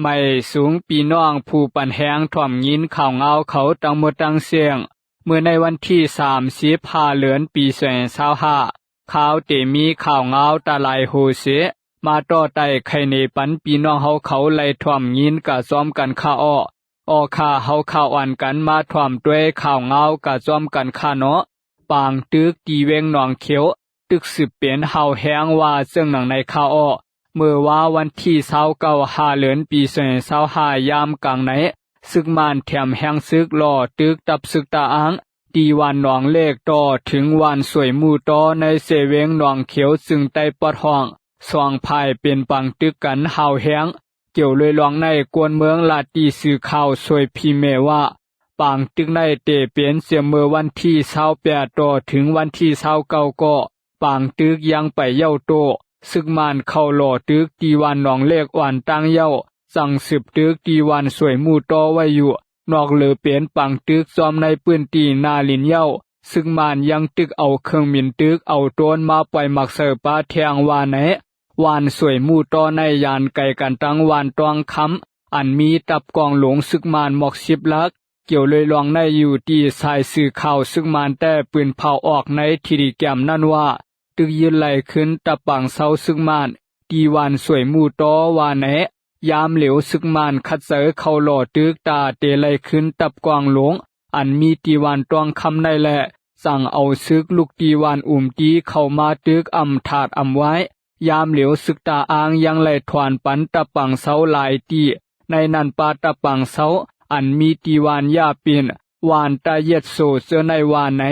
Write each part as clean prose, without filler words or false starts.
ไม่สูงปีน้องผู้ปันแหงถ่อมยินข่าวเงาเขาตังหมดตังเสียงเมื่อในวันที่30เดือนปี2025ข่าวเตมีข่าวเงาตะไลโฮเสมาต่อไต่ไข่ในปันปีน้องเฮาเขาไล่ถ่อมยินกะซ้อมกันค่าอ้อค่าเฮาข่าวอ่านกันมาถ่อมด้วยข่าวเงากะซ้อมกันค่าเนาะปางตึกตีเวงหนองเขียวตึกสืบเป็นเฮาแหงว่าซึ่งหนังในข่าวเมื่อว่าวันที่29เดือนปี2025ยามกลางไหนซึกมานแถมแห่งซึกล่อตึกตับซึกตาอังตีวันหนองเลขต่อถึงวันสวยมู่ต่อในเสเวงหนองเขียวซึ่งใต้ปอดห้องสว่างภายเป็นปังตึกกันเฮาแหงเกี่ยวเลยลองในกวนเมืองลาตีสื่อข่าวสวยพีเมว่าปางตึกในเตเป็นเสียเมื่อวันที่28ต่อถึงวันที่29ก็ปางตึกยังไปเย้าโตซึกมานเข้าหล่อตึกตีวันหนองเลขอ่อนตั้งเย้าสั่งสืบตึกตีวันสวยมู่ต่อไว้อยู่นอกเหลือเป็นปังตึกซ้อมในปืนตีนาลินเย้าซึกมานยังตึกเอาเครื่องมินตึกเอาโตนมาปล่อยมักเสือป้าแทงวานไหนวานสวยมู่ต่อในยานไก่กันตั้งวานตองคำอันมีตับกองหลงซึกมานหมอก10 ลักเกี่ยวเลยลองในอยู่ที่สายสื่อข่าวซึกมานแต่ปืนเผาออกในทีดีแกมนั่นว่าตึกยืนไหลขึ้นตะปังเศร้าซึกมานตีวันสวยมู่ต่อวานไหนยามเหลวซึกมานคัดเสอเข้าหล่อตึกตาเตไหลขึ้นตับกวางหลงอันมีตีวันตวงคำในแหละสั่งเอาซึกลูกตีวันตีเข้ามาตึกถาดไว้ยามเหลวซึกตาอางยังไหลถวนปันตะปังเศร้าหลายตีในนันปาตะปังเศร้าอันมีตีวันยาปินวานตาเย็ดโซเสื้อในวานไหน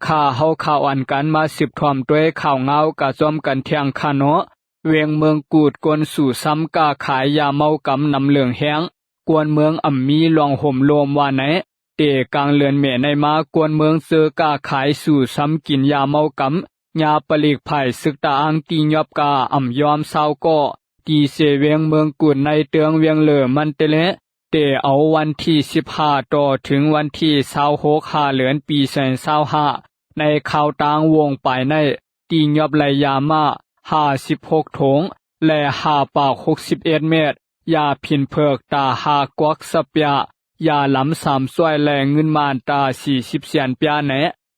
ข่าเฮาข่าวอันกันมา10ถ่อมด้วยข่าวเงากะจอมกันเทียงคาเนาะเวียงเมืองกูดกวนสู่ซ้ำกาขายยาเมากำนำเหลืองแห้งกวนเมืองมีลองห่มโลมว่าไหนเตกลางเลือนเมในมากวนเมืองเซอกาขายสู่ซ้ำกินยาเมากำยาปลีกไผ่ศึกตาอังตียอบกายอมเศร้าก็ตีเสเวียงเมืองกูดในเตืองเวียงเหลือมันเตเลเตเอาวันที่15ต่อถึงวันที่26เดือนปี2025ในข่าวต่างวงไปในตียอบไหลยามา56ถงและปาก61เมตรยาพินเพิกตากวักสเปียยาหลำ3ซ้วยและเงินมานตา40เสียนเปียแหน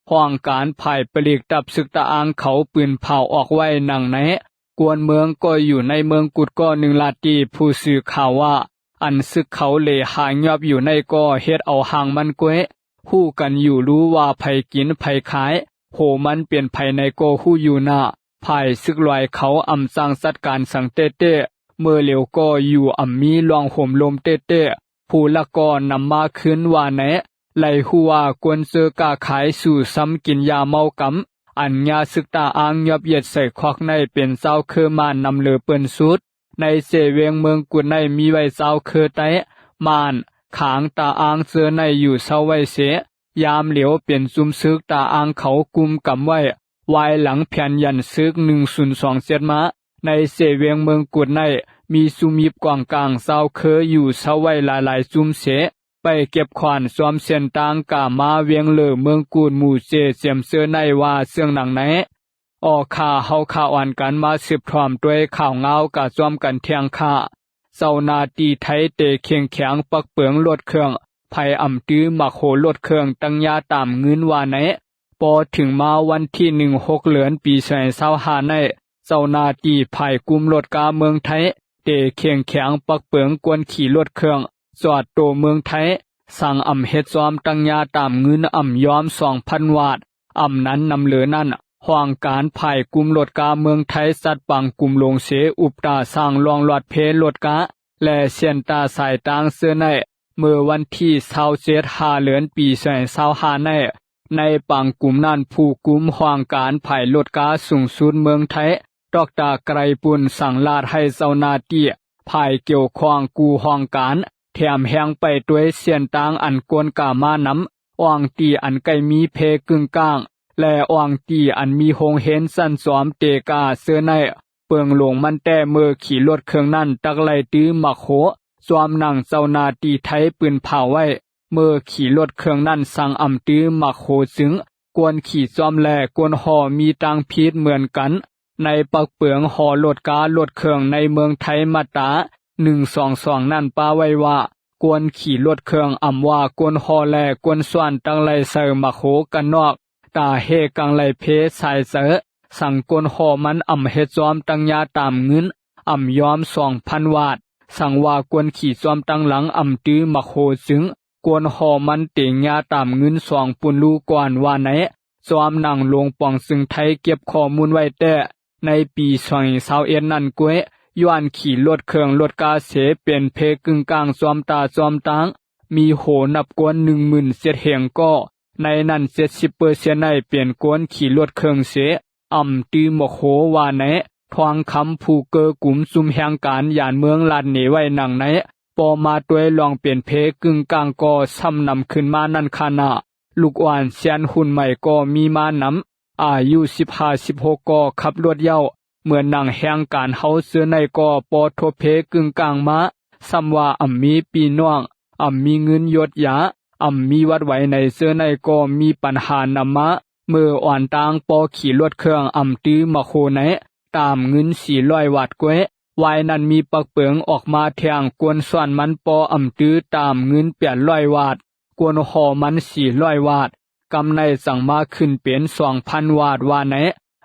ห้องการภายปลีกตับศึกตาอังเขาปืนเผาออกไว้หนังไหนกวนเมืองก็อยู่ในเมืองกุดก็1ลาตีผู้สื่อข่าวว่าอันซึกเขาเลหายอบอยู่ในก็เฮ็ดเอาหางมันก้วยฮู้กันอยู่รู้ว่าไผกินไผขายโหมันเปลี่ยนไผในก็ฮู้อยู่น่ะภายซึกลอยเขาสร้างสัดการสังเต้เมื่อเหลียวก็อยู่มีลองห่มลมเต้ผู้ละก็นำมาคืนว่าไหนไหลฮู้ว่ากวนเซอกาขายสู่ซ้ำกินยาเมากำอันยาซึกตาอางยอบเย็ดใส่ควักในเป็นเจ้าคือมานนำเหลือเปิ้นสุดในเสเวียงเมืองกุดในมีไว้เจ้าคือไตมานขางตาอางเสือในอยู่เศร้าไว้เสยามเหลียวเปลี่ยนซุมซึกตาอางเขากุมกำไว้วายหลังแผ่นยันซึก1027มาในเสเวียงเมืองกุดในมีซุมยิบกว่างกลางเศร้าคืออยู่เศร้าไว้หลายๆซุมเสไปเก็บขวานซ้อมเส้นต่างกามาเวียงเหลือเมืองกูดหมู่เจเสียมเสือในว่าเสื่องหนังไหนข่าเฮาข่าวอ่านกันมา10ถ่อมด้วยข่าวเงากะซ้อมกันเทียงค่าเจ้านาตีไทยเตเคียงแข็งปักเปิงรถเครื่องไผตื้อมักโหรถเครื่องตั้งยาตามเงินว่าไหนพอถึงมาวันที่16เดือนปี2025ในเจ้านาตีไผกุมรถกาเมืองไทยเตเคียงแข็งปักเปิงกวนขี่รถเครื่องจอดโตเมืองไทยสั่งเฮ็ดซ้อมตั้งยาตามเงินยอม 2,000 วาทนั้นนำเหลือนั่นห้องการภายกุมรถกาเมืองไทยสัตว์ปังกุมลงเสอุปตาสร้างรองหลอดเพรถกาและเสียนตาสายตางเสื้อในเมื่อวันที่27เดือนปี2025ในปังกุมนั่นผู้กุมห้องการภายรถกาสูงสุดเมืองไทยดอกตาไกรปุณสั่งลาดให้เจ้าหน้าที่ภายเกี่ยวข้องกูห้องการแถมแหงไปด้วยเสียนตางอันกวนกามานำอ่องตีอันไกมีเพกึ่งกลางและอ่องตีอันมีโฮงเห็นสั้นซ้อมเตกาเสื้อในเปิงหลงมันแต่เมื่อขี่รถเครื่องนั้นตักไล่ตื้อมักโหซ้อมนั่งเจ้านาตีไทยปืนเผาไว้ เมื่อขี่รถเครื่องนั้นสั่งอำตื้อมักโหจึงกวนขี่จอมแลกวนหอมีตังพิษเหมือนกันในปักเปลืองหอรถการถเครื่องในเมืองไทยมาตรา122นั่นป้าไว้ว่ากวนขี่รถเครื่องอำว่ากวนหอแลกวนส่วนตังไลเซอมักโหกันนอกตาเฮกังไลเพสายเสอสั่งกวนหอมันอำเฮ็ดจอมตังยาตามเงินอำยอม2,000 วาทสั่งว่ากวนขี่จอมตังหลังอำตื้อมักโหจึงกวนหอมันเต็งยาตามเงิน2ปุนลูก่อนว่าไหนจอมนั่งลงปองซึ่งไทยเก็บข้อมูลไว้แต่ในปี2021นั่นกวยย้อนขี่รถเครื่องรถกาเสเป็นเพกึ่งกลางจอมตาจอมตังมีโหนับกวน 17,000 เฮงก็ในนั้น 70% ในเปลี่ยนกวนขี่รถเครื่องเสอำตื้อมโหว่าไหนทองคำผู้เกอกลุ่มซุมแห่งการยานเมืองลาดเหนไว้หนังไหนปอมาด้วยลองเปลี่ยนเพกึ่งกลางก็ซ้ำนำขึ้นมานั่นคานะลูกอ่อนเซียนหุ่นใหม่ก็มีมานำอายุ15-16ก็ขับรถเย้าเหมือนหนังแห่งการเฮาเสื้อในก็ปอโทเพกึ่งกลางมาซ้ำว่ามีปีน้องมีเงินยศยามีวัดไว้ในเสื้อในก็มีปัญหานำมาเมื่ออ่อนตางปอขี่รถเครื่องตื้อมาโคไหนตามเงิน400 วาทกวยวายนั้นมีปักเปิงออกมาแทงกวนส่วนมันปอตื้อตามเงิน800 วาทกวนหอมัน400 วาทกำในสั่งมาขึ้นเป็น 2,000 วาทว่าไหน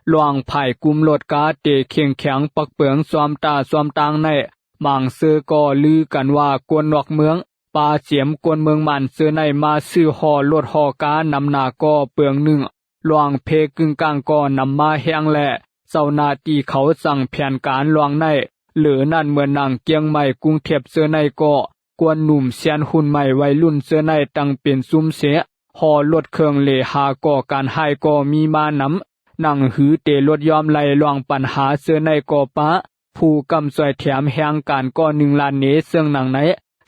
หลวงไผ่กุมรถกาเตเข่งแข็งปักเปิงซ้อมตาซ้อมตางในบางเสือก็ลือกันว่ากวนนอกเมืองปาเจียมกวนเมืองมันเสือในมาซื้อหอรถหอกานำหนาก็เปลืองหนึ่งหลวงเพกึ่งกลางก็นำมาแห้งแหละเจ้าหน้าที่เขาสั่งแผนการลวงในหรือนั่นเมื่อนางเกียงใหม่กรุงเทพเสือในก็กวนหนุ่มเซียนหุ่นใหม่วัยรุ่นเสือในตั้งเป็นซุ่มเสหอรถเครื่องเลหาก่อการให้ก็มีมานำนั่งหือเตรถยอมไล่ลวงปัญหาเสือในก็ปะผู้กำสวยแถมแห่งการก็1 ล้านเนเสื่องหนังไหน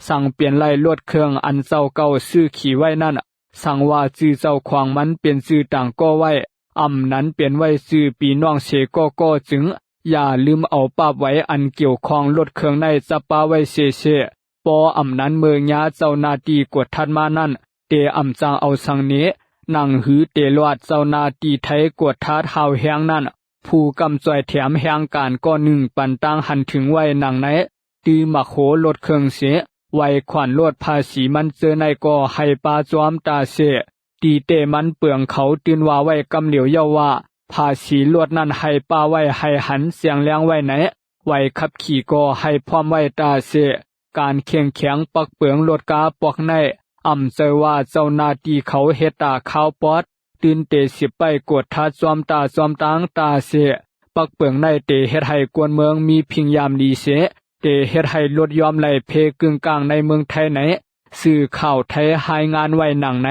สั่งเปลี่ยนไล่รถเครื่องอันเจ้าเก่าซื้อขี่ไว้นั่นสั่งว่าชื่อเจ้าขวางมันเป็นชื่อต่างก็ไว้นั้นเปลี่ยนไว้ชื่อปีน้องเชก็จึงอย่าลืมเอาปาบไว้อันเกี่ยวข้องรถเครื่องในสปาไว้เชปอนั้นเมืองยาเจ้านาตีกวดทัดมานั่นเตจางเอาสังเนนั่งหือเตลวดเจ้านาตีไทยกวดทัดหาวแหงนั่นผู้กำจอยแถมแหงการก็1ปันตังหันถึงไว้หนังไหนตีมักโหรถเครื่องเสไว้ขวัญลดภาษีมันเจอในก็ให้ปาจอมตาเสตีเตมันเปลืองเขาตื่นว่าไว้กำเหลียวเยาว่าภาษีลดนั้นให้ป้าไว้ให้หันเสียงเลี้ยงไว้ไหนไว้ขับขี่ก็ให้พร้อมไว้ตาเสการเคียงแข็งปักเปลืองรถกาปอกในเจอว่าเจ้านาตีเขาเฮตาข้าวปอดตื่นเตสิไปกดทัดจอมตาจอมตางตาเสปักเปลืองในเตเฮ็ดให้กวนเมืองมีพิงยามดีเสเตเฮ็ดให้รถยอมไหลเพกึ่งกลางในเมืองไทยไหนสื่อข่าวไทยหายงานไว้หนังไหน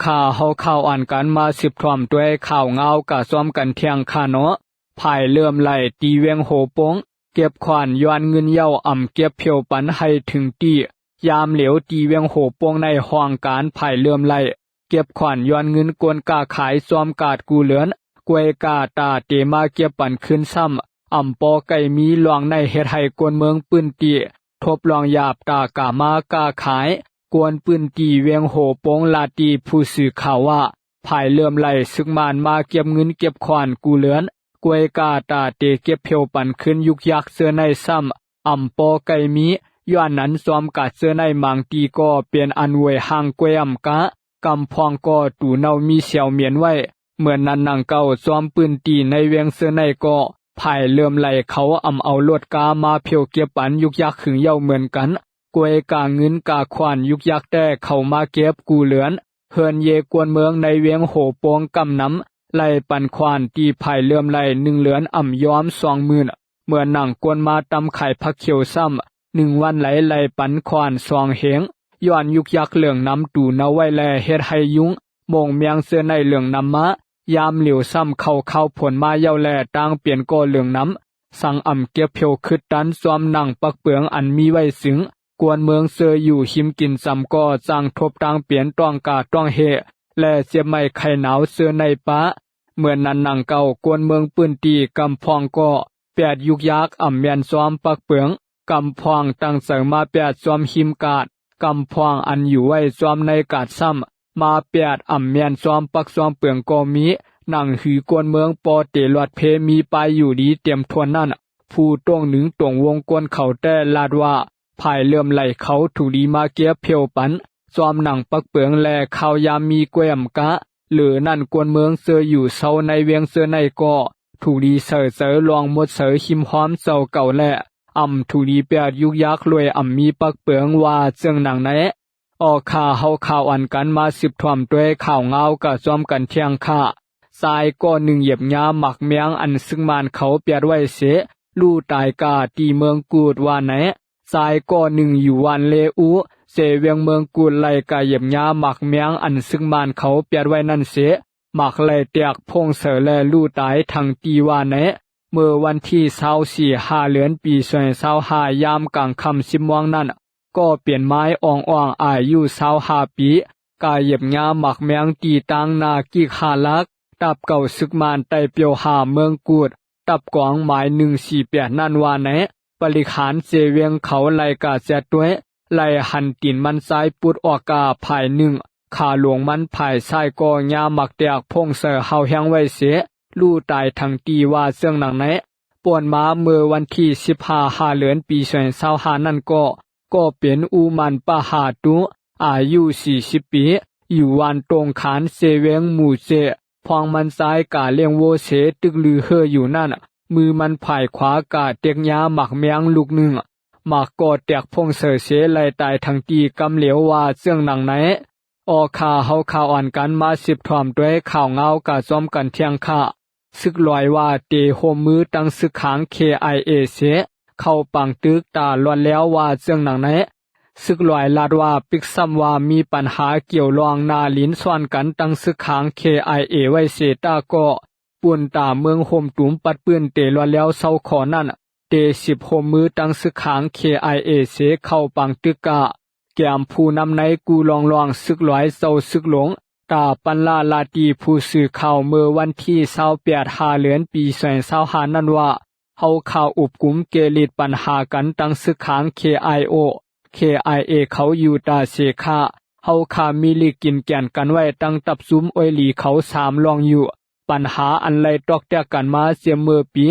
ข่าวเฮาข่าวอ่านกันมา10 ถ่อมด้วยข่าวเงากะซ้อมกันเที่ยงคาเนาะภายเริ่มไหลตีเวียงโหปงเก็บขวานย้อนเงินเย้าเก็บเพียวปันให้ถึงตียามเหลียวตีเวียงโหปงในห้องการภายเริ่มไหลเก็บขวานย้อนเงินกวนกาขายซ้อมกาดกูเหลือนกวยกาตาเตมาเก็บปันขึ้นซ้ำปอไก่มีหลวงในเฮ็ดให้กวนเมืองปืนตีทบลองหยาบตากามากาขายกวนปืนตีเวียงโหปงลาตีผู้สื่อข่าวว่าภายเริ่มไล่ซึกมานมาเก็บเงินเก็บขวานกูเหลือนกวยกาตาเตเก็บเพียวปันขึ้นยุกยักเสื้อในซ้ำปอไก่มีย้อนนั้นซ้อมกาดเสื้อในมังตีก็เปลี่ยนอันเวยห่างกวยกะกำพองก็ตูเนามีเสียวเมียนไว้เหมือนนั้นนางเก่าซ้อมปืนตีในเวียงเสื้อในก็ภายเริ่มไหลเขาเอารถกามาเพียวเก็บปันยุกยักขึงเย้าเหมือนกันกวยกาเงินกาขวานยุกยักแต่เข้ามาเก็บกูเหลือนเฮินเยกวนเมืองในเวียงโหปงกำน้ำไหลปันควานตีภายเริ่มไหล1 เหลือนย้อม20,000เมื่อนั่งกวนมาตำไข่พักเขียวซ้ำ1 วันไหลปันควาน2 เหงย้อนยุกยักเหลืองน้ำตูนาไว้แลเฮ็ดให้ยุงมงเมียงเสื้อในเหลืองน้ำมายามเหลียวซ้ำเข้าผลมาเย้าแลต่างเปลี่ยนก็เหลืองน้ำสั่งเก็บเพียวคึดดันซ้อมนั่งปักเปลืองอันมีไว้สึงกวนเมืองเซออยู่หิมกินซ้ำก็จังทบต่างเปลี่ยนต้องกาต้องเฮและเสียบไม้ไข่หนาวเสื้อในป้าเมื่อนั้นนั่งเก่ากวนเมืองปืนตีกำพองก็8 ยุกยักเมียนซ้อมปักเปลืองกำพองตั้งเสริมมา8ซ้อมหิมกาด กำพวางอันอยู่ไว้ซ้อมในกาดซ้ำมาเปียดอ่ำเมียนซ้อมปักซ้อมเปลืองก็มีหนังหือกวนเมืองปอเตลอดเพมีไปอยู่ดีเตรียมทวนนั่นผู้ตรงหนึ่งตรงวงกวนเขาแต่ลาดว่าภายเลื่อมไหลเขาถูดีมาเกียเพียวปันซ้อมหนังปักเปลืองแลข้าวยามมีแกวมกะหรือนั่นกวนเมืองเสืออยู่เศร้าในเวียงเสือในก็ถูดีเสือเสือลองหมดเสือหิมหอมเศร้าเก่าแลถูดีเปียดยุกยักรวยมีปักเปลืองว่าเจิงหนังไหนออกข่าเฮาข่าวอันกันมาสิบถ่วมด้วยข่าวเงากะซ้อมกันเที่ยงค่าทรายก็หนึ่งเหยียบยาหมักเมียงอันซึ่งมานเขาเปียดไว้เสลู่ตายกาตีเมืองกูดว่าไหนทรายก็หนึ่งอยู่วันเลอูเสเวียงเมืองกูดไลกาเหยียบยาหมักเมียงอันซึ่งมานเขาเปียดไว้นั่นเสหมักไลเตียกพงเสแลลู่ตายทั้งตีว่าไหนเมื่อวันที่24 เดือนปี25ยามกลางค่ำ10 โมงนั้นก็เปลี่ยนไม้อ่องๆอายุ25 ปีกาเหยียบยาหมักเมียงตีตังนากิก5 ลักตับเก่าซึกมานไตเปียวหาเมืองกูดตับกวางหมาย148นั่นว่าไหนปริขานเจเวียงเขาไลกาเสียด้วยไลหันตินมันซ้ายปุดออกกาภายหนึ่งขาหลวงมันภายซ้ายก็ยาหมักเตียกพงเสอเฮาแหงไว้เสียลู่ตายทั้งตีว่าเสื่องหนังไหนป่วนมาเมื่อวันที่15 เดือนปี25นั่นก็เป็นอูมันปะหาตุอายุ40 ปีอยู่วันตรงขานเซเวงหมู่เจพองมันซ้ายกาเลี้ยงโวเสตึกลือเฮออยู่นั่นมือมันผ่ายขวากาเตียกยาหมักเมียงลูกหนึ่งหมักกอแตกพงเสอเสไลตายทั้งตีกำเหลียวว่าเสื่องหนังไหนออกข่าเฮาข่าวอ่านกันมาสิบถ่วมด้วยข่าวเงากะซ้อมกันเที่ยงค่าซึกลอยว่าเตโฮมมือตั้งซึกขาง KIA เสเข้าปังตึกตาล้วนแล้วว่าเสื่องหนังไหนซึกลอยลาดว่าปิกซ้ำว่ามีปัญหาเกี่ยวลองนาลินส่วนกันตั้งซึกขาง KIA ไว้เสตาก็ป่วนตาเมืองโฮมตุมปัดปืนเตล้วนแล้วเศร้าขอนั่นเต10 โฮมมือตั้งซึกขาง KIA เสเข้าปังตึกกะแกมผู้นำในกูลองซึกลอยเศร้าซึกหลงตาปันลาลาตีผู้สื่อข่าวเมื่อวันที่28 เดือนปี25นั่นว่าเฮาข่าวอุบกุมเกลิดปัญหากันตั้งซึกขาง KIA เขาอยู่ตาเสคาเฮาข่ามีลีกินแก่นกันไว้ตั้งตับซุมอ้อยหลีเขา3ลองอยู่ปัญหาอันไลตอกแตกกันมาเสียเมื่อปี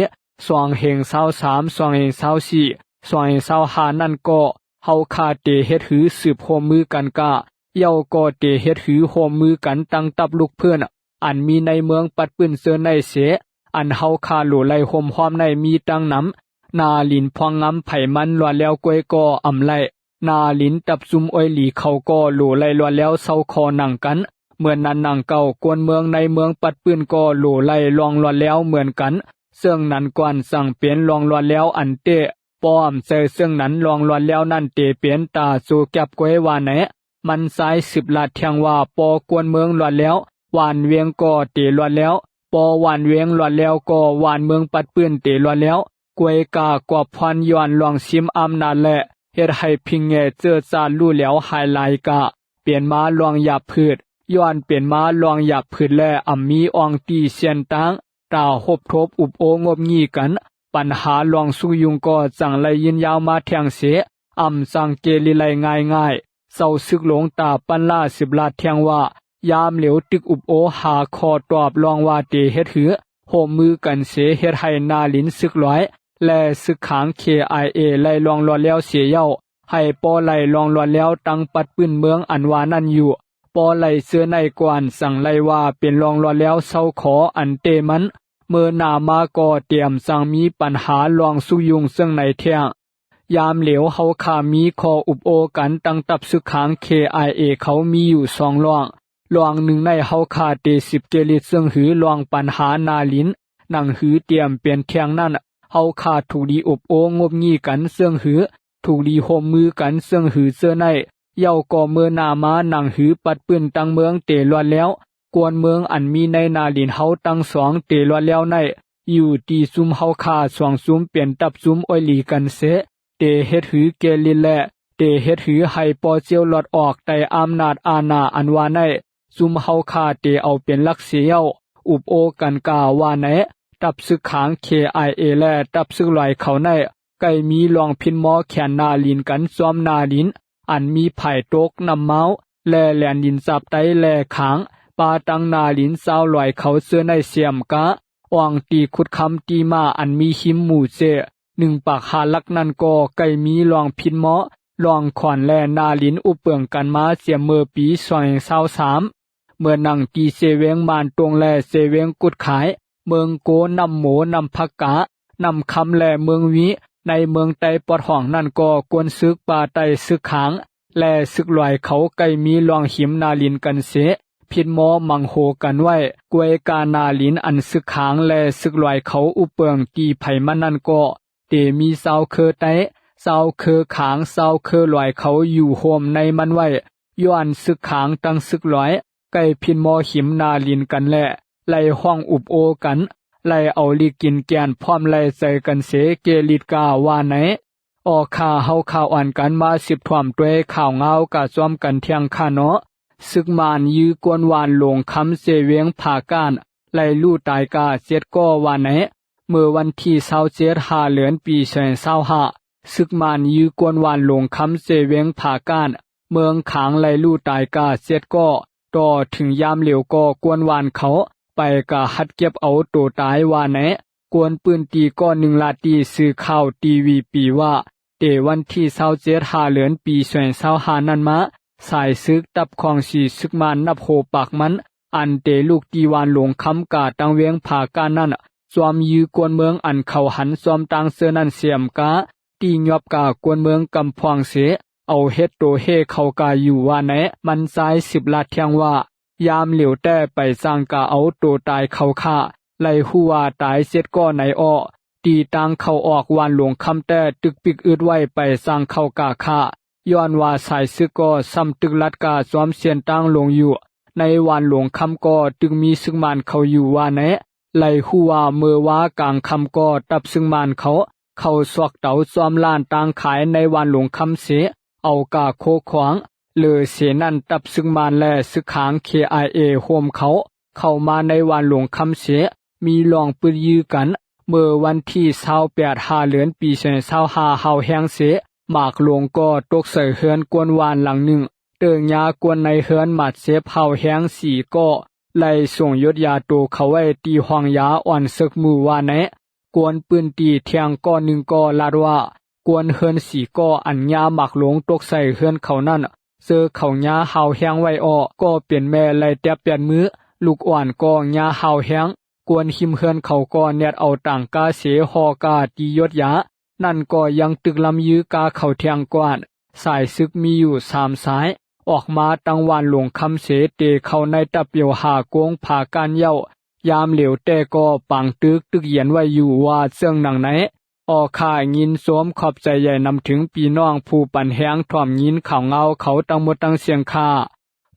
2023 2024 2025นั่นก็เฮาข่าเตเฮ็ดหือสืบโฮมมือกันกะเย้าก็เตเฮ็ดหือโฮมมือกันตั้งตับลูกเพื่อนอันมีในเมืองปัดปืนเสือในเสอันเฮาข่าโหลไลโฮมหอมในมีตั้งน้ำนาลินพองงำไผมันล้วนแล้วกวยก็อำไลนาลินตับซุมอ้อยหลีเขาก็โหลไลล้วนแล้วเศร้าคอหนังกันเหมือนนั้นหนังเก่ากวนเมืองในเมืองปัดปืนก็โหลไลลองล้วนแล้วเหมือนกันเสื่องนั้นกวนสั่งเปลี่ยนลองล้วนแล้วอันเตป้อมเสื่องนั้นลองล้วนแล้วนั่นเตเปลี่ยนตาสู่แก็บกวยว่าไหนมันซ้าย10 ลาดเทียงว่าปอกวนเมืองล้วนแล้ววานเวียงก็เตล้วนแล้วปอวานเวียงล้วนแล้วก็วานเมืองปัดปืนเตล้วนแล้วกวยกากว่าพันย้อนลองซิมอำนาจและเฮ็ดให้พิงแงเจอจานรู้แล้วหายลายกะเปลี่ยนมาลองหยาบพืชย้อนเปลี่ยนมาลองหยาบพืชและมีอองตีเสียนตังตาหบทบอุบโองบงี้กันปัญหาลองสู้ยุงก็จังไลยินยาวมาแทงเสสังเกลิไลง่ายเศร้าซึกหลงตาปันล่า10 ลาดเทียงว่ายามเหลียวตึกอุบโอหาคอตอบลองว่าเตเฮ็ดหือโหมมือกันเสเฮ็ดให้นาลินซึกร้อยและซึกขาง KIA ไล่ลองล้อแล้วเสียเย้าให้ปอไล่ลองล้อแล้วตั้งปัดปืนเมืองอันวานั่นอยู่ปอไล่เสื้อในกวนสั่งไล่ว่าเป็นลองล้อแล้วเศร้าขออันเตมันเมื่อนามาก็เตรียมสั่งมีปัญหาลองสู้ยุงซึ่งในเที่ยงยามเหลียวเฮาข่ามีคออุบโอกันตั้งตับซึกขาง KIA เขามีอยู่2ลองหนึ่งในเฮาข่าเต10 เกลิดซึ่งหือลองปัญหานาลินหนังหือเตรียมเปลี่ยนเที่ยงนั่นเฮาข่าถูกดีอบโองบงี้กันเสื่องหือถูกดีโฮมมือกันเสื่องหือเสื้อในเย้าก็เมื่อนามาหนังหือปัดปืนตั้งเมืองเตล้วนแล้วกวนเมืองอันมีในนาลินเฮาตั้ง2เตล้วนแล้วในอยู่ตีซุมเฮาข่า2ซุมเปลี่ยนตับซุมอ้อยหลีกันเสเตเฮ็ดหือเกลินและเตเฮ็ดหือให้ปอเจียวหลอดออกแต่อำนาจอาณาอันว่าในซุมเฮาข่าเตเอาเป็นลักเสียวอุบโอกันกาว่าไหนตับซึกขาง KIA และตับซึกลอยเขาในไก่มีลองพินหมอแขนนาลินกันซ้อมนาลิน อันมีไผ่ตกนำเมาแลแหลนดินจับไตแลขางปาตังนาลินเศร้าลอยเขาเสื้อในเสียมกะอ่องตีขุดคำตีมาอันมีหิมหมู่เจ1ปากหาลักนั่นก็ไก่มีลองพินเหมาะลองขอนแลนาลินอุเปิงกันมาเสียเมื่อปี2023เมื่อนังตีเสเวงมานตรงแลเสเวงกุดขายเมืองโกนำหมูนำพักกะนำคำแลเมืองวิในเมืองไตปอดห้องนั่นก็กวนซึกป่าไตซึกขางและซึกลอยเขาไก่มีลองหิมนาลินกันเสพินหมอมังโหกันไว้กวยกานาลินอันซึกขางและซึกลอยเขาอุเปิงตีไผมันนั่นก็เตมีเศร้าเคอไตเศร้าเคอขางเศร้าเคอลอยเขาอยู่โฮมในมันไว้ย้อนซึกขางตั้งซึกลอยไก่พินหมอหิมนาลินกันแหละไล่ห้องอุบโอกันไล่เอาลีกินแกนพร้อมไล่ใจกันเสเกลิดกาว่าไหนออกข่าเฮาข่าวอ่านกันมา10ถ่วมด้วยข่าวเงากะซ้อมกันเที่ยงค่าเนาะซึกมานยื้อกวนวานลงคำเสเวียงผ่าก้านไล่ลู่ตายกาเจ็ดก็ว่าไหนเมื่อวันที่27หาเดือนปี2025ซึกมานยื้อกวนวานลงคำเสเวียงผ่าก้านเมืองขางไล่ลู่ตายกาเจ็ดก็ต่อถึงยามเหลียวก็กวนวานเขาไปกะหัดเก็บเอาตัวตายว่าไหนกวนปืนตีก้อน1ลาตีซื้อข่าวทีวีปีว่าเตวันที่27หาเดือนปี2025นั้นมาสายซึกตับของสีซึกมานนับโหปากมันอันเตลูกตีวานหลงคำกาตังเวียงผาการนั่นซอมยื้อกวนเมืองอันเขาหันซอมตังเสือนั่นเสียมกาตียอบกากวนเมืองกำพวงเสเอาเฮ็ดโตเฮเขากาอยู่ว่าไหนมันซ้าย10ลาเที่ยงว่ายามเหลียวแต่ไปสร้างกาเอาโตตายเขาฆ่าไล่หัวตายเสร็จก็ไหนอ้อตีตังเขาออกวานหลวงคำแต่ตึกปิกอึดไว้ไปสร้างเขากาฆ่าย้อนว่าสายซึกก็ซ้ำตึกลัดกาซ้อมเสียนตั้งลงอยู่ในวานหลวงคำก็ตึกมีซึกมานเขาอยู่ว่าไหนไล่หัวเมื่อว่ากลางคำก็ตับซึกมานเขาสวกเตาซ้อมล้านตังขายในวานหลวงคำเสเอากาโคขวางเลอเสนั่นตับซึกมานและซึกขาง KIA โฮมเข้ามาในวานหลวงคำเสมีลองปืนยื้อกันเมื่อวันที่28หาเดือนปี2025เฮาแห้งเสหมากหลวงก็ตกใส่เฮือนกวนวานหลังหนึ่งเติงยากวนในเฮือนหมัดเสพเฮาแห้ง4ก็ไล่ส่งยศยาโตเขาไว้ตีห้องยาอ่อนซึกมือว่าแนะกวนปืนตีเทียงก็1ก็ลาดว่ากวนเฮือน4ก็อัญญาหมากหลวงตกใส่เฮือนเขานั่นเจอเขายาเฮาแห้งไว้อ้อก็เปลี่ยนแม่ไล่แตบเปลี่ยนมือลูกอ่อนก็ยาเฮาแห้งกวนหิมเฮือนเขาก็เน็ดเอาต่างกาเสหอกาตียศยานั่นก็ยังตึกลำยื้อกาเขาเทียงกวานสายซึกมีอยู่3สายออกมาตังวานหลวงคำเสเตเข้าในตับเปียวหาโกงผ่าการเย้ายามเหลียวแต่ก็ปังตึกเย็นไว้อยู่ว่าเสื่องหนังไหนออข่ายินสวมขอบใจใหญ่นำถึงปีน้องผู้ปันแหงถ่อมยินข่าวเงาเขาตั้งหมดตั้งเสียงค่า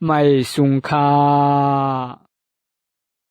ไม่สุงค่า